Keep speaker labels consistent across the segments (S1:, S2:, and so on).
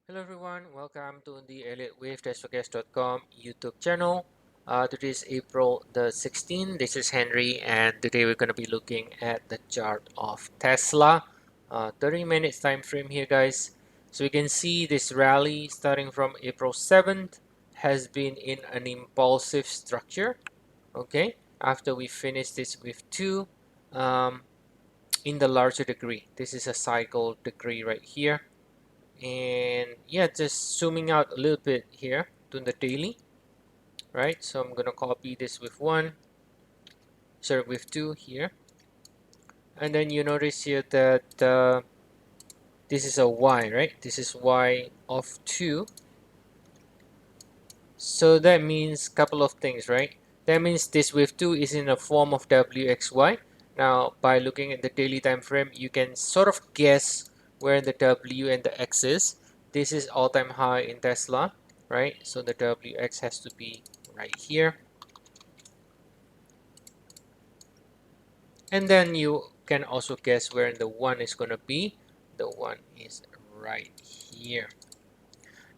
S1: Hello everyone, welcome to the Elliott Wave YouTube channel. Today is April the 16th. This is Henry, and today we're going to be looking at the chart of Tesla. 30 minutes time frame here, guys. So we can see this rally starting from April 7th has been in an impulsive structure. Okay, after we finish this with two in the larger degree. This is a cycle degree right here. And yeah, just zooming out a little bit here to the daily, right? So I'm gonna copy this with one, sorry, with two here, and then you notice here that this is a y, right? This is y of 2. So that means a couple of things, right? That means this with 2 is in a form of wxy. Now by looking at the daily time frame, you can sort of guess where the w and the x is. This is all-time high in Tesla, right? So the wx has to be right here, and then you can also guess where the 1 is going to be. The 1 is right here.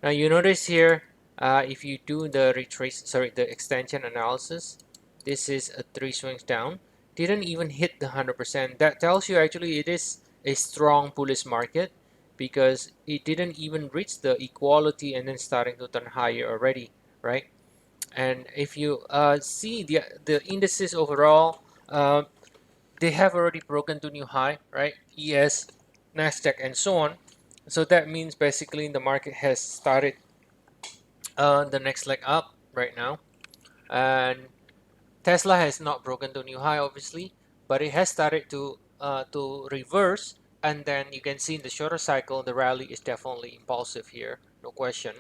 S1: Now you notice here, if you do the the extension analysis, this is a 3 swings down. Didn't even hit the 100%. That tells you actually it is a strong bullish market because it didn't even reach the equality and then starting to turn higher already, right? And if you see the indices overall, they have already broken to new high, right? ES, Nasdaq, and so on. So that means basically the market has started the next leg up right now, and Tesla has not broken to new high obviously, but it has started to reverse, and then you can see in the shorter cycle the rally is definitely impulsive here, no question,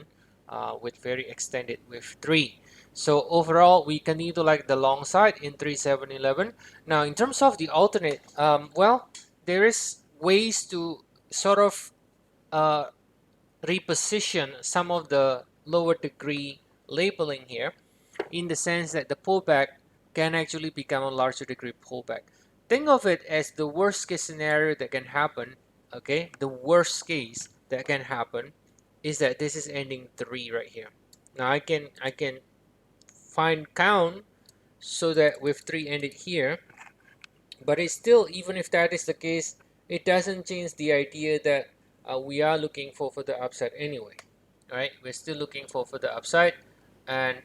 S1: with very extended with 3. So overall we continue to like the long side in 3711. Now in terms of the alternate, well, there is ways to sort of uh, reposition some of the lower degree labeling here, in the sense that the pullback can actually become a larger degree pullback. Think of it as the worst case scenario that can happen. Okay, the worst case that can happen is that this is ending 3 right here. Now I can find count so that with 3 ended here, but it's still, even if that is the case, it doesn't change the idea that we are looking for the upside anyway, right? We're still looking for the upside, and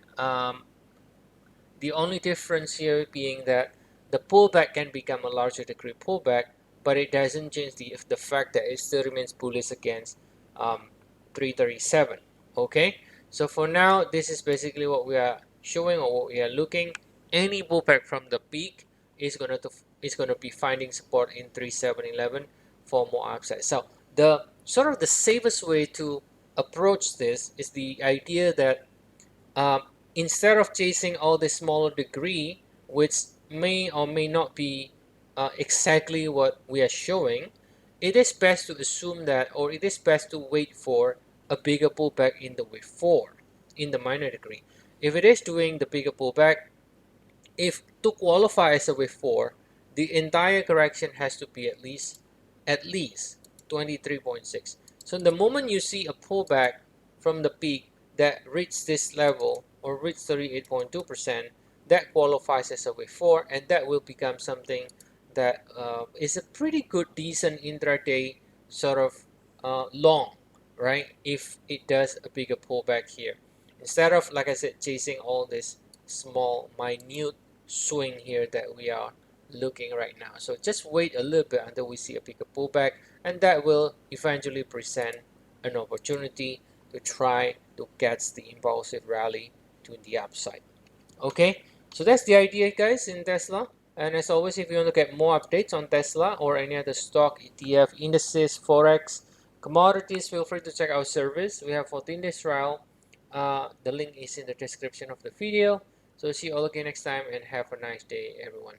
S1: the only difference here being that the pullback can become a larger degree pullback, but it doesn't change the fact that it still remains bullish against 337. Okay, so for now, this is basically what we are showing or what we are looking. Any pullback from the peak is gonna be finding support in 3711 for more upside. So the sort of the safest way to approach this is the idea that um, instead of chasing all the smaller degree, which may or may not be exactly what we are showing, it is best to assume that, or it is best to wait for a bigger pullback in the wave 4, in the minor degree. If it is doing the bigger pullback, if to qualify as a wave 4, the entire correction has to be at least 23.6. So the moment you see a pullback from the peak that reached this level or reached 38.2%, that qualifies as a wave 4, and that will become something that is a pretty good, decent intraday sort of long, right? If it does a bigger pullback here, instead of, like I said, chasing all this small, minute swing here that we are looking right now. So just wait a little bit until we see a bigger pullback, and that will eventually present an opportunity to try to catch the impulsive rally to the upside. Okay, so that's the idea, guys, in Tesla. And as always, if you want to get more updates on Tesla or any other stock, ETF, indices, Forex, commodities, feel free to check our service. We have 14 days trial. The link is in the description of the video. So see you all again next time, and have a nice day, everyone.